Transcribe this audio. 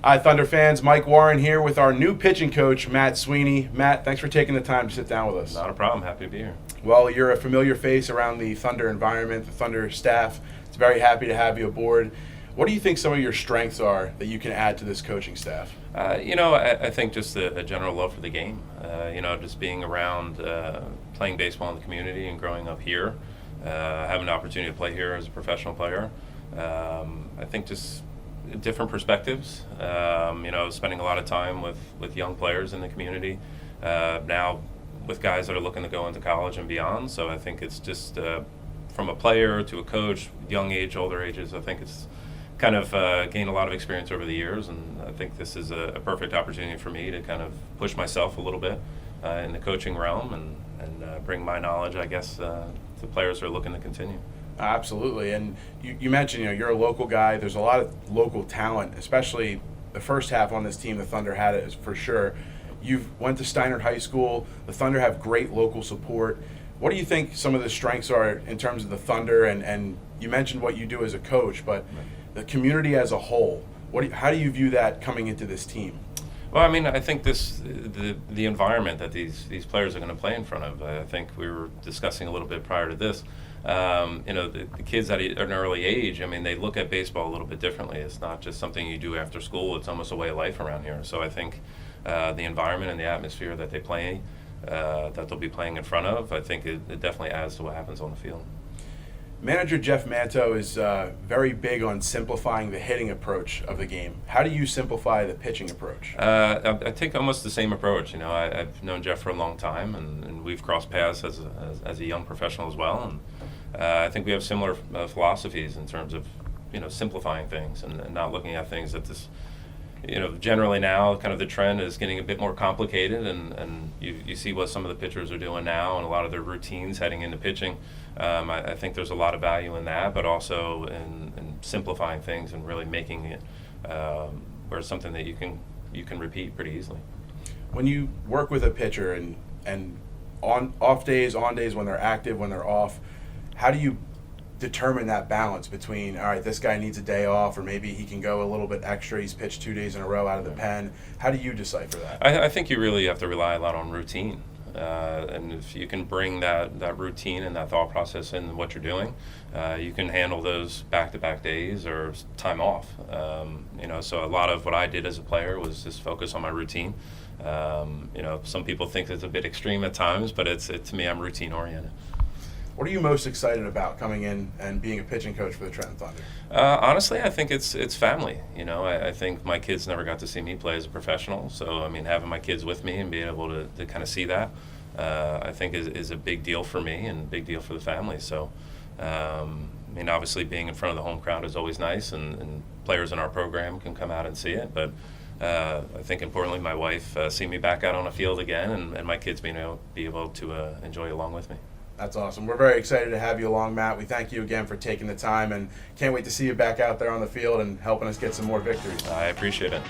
Hi, Thunder fans. Mike Warren here with our new pitching coach, Matt Sweeney. Matt, thanks for taking the time to sit down with us. Not a problem. Happy to be here. Well, you're a familiar face around the Thunder environment, the Thunder staff. It's very happy to have you aboard. What do you think some of your strengths are that you can add to this coaching staff? I think just a general love for the game. Just being around, playing baseball in the community and growing up here, having an opportunity to play here as a professional player. I think just different perspectives. Spending a lot of time with young players in the community. Now with guys that are looking to go into college and beyond. So I think it's just from a player to a coach, young age, older ages. I think it's kind of gained a lot of experience over the years, and I think this is a perfect opportunity for me to kind of push myself a little bit in the coaching realm and bring my knowledge, I guess, to players who are looking to continue. Absolutely. And you mentioned, you're a local guy. There's a lot of local talent, especially the first half on this team. The Thunder had it for sure. You went to Steinert High School. The Thunder have great local support. What do you think some of the strengths are in terms of the Thunder? And you mentioned what you do as a coach, but the community as a whole, how do you view that coming into this team? Well, I think the environment that these players are going to play in front of. I think we were discussing a little bit prior to this. The kids at an early age, they look at baseball a little bit differently. It's not just something you do after school. It's almost a way of life around here. So I think the environment and the atmosphere that they play, that they'll be playing in front of, I think it definitely adds to what happens on the field. Manager Jeff Manto is very big on simplifying the hitting approach of the game. How do you simplify the pitching approach? I take almost the same approach. I've known Jeff for a long time, and we've crossed paths as a young professional as well. And I think we have similar philosophies in terms of simplifying things and not looking at things that this. Generally now, kind of the trend is getting a bit more complicated, and you see what some of the pitchers are doing now and a lot of their routines heading into pitching. I think there's a lot of value in that, but also in simplifying things and really making it where it's something that you can repeat pretty easily. When you work with a pitcher and on off days, on days when they're active, when they're off, how do you determine that balance between, all right, this guy needs a day off, or maybe he can go a little bit extra, he's pitched 2 days in a row out of the pen? How do you decipher that? I think you really have to rely a lot on routine. And if you can bring that routine and that thought process in what you're doing, you can handle those back-to-back days or time off. So a lot of what I did as a player was just focus on my routine. Some people think it's a bit extreme at times, but to me, I'm routine-oriented. What are you most excited about coming in and being a pitching coach for the Trenton Thunder? Honestly, I think it's family. I think my kids never got to see me play as a professional, so having my kids with me and being able to kind of see that, I think is a big deal for me and a big deal for the family. So, obviously being in front of the home crowd is always nice, and players in our program can come out and see it. But I think importantly, my wife see me back out on a field again, and my kids be able to enjoy along with me. That's awesome. We're very excited to have you along, Matt. We thank you again for taking the time, and can't wait to see you back out there on the field and helping us get some more victories. I appreciate it.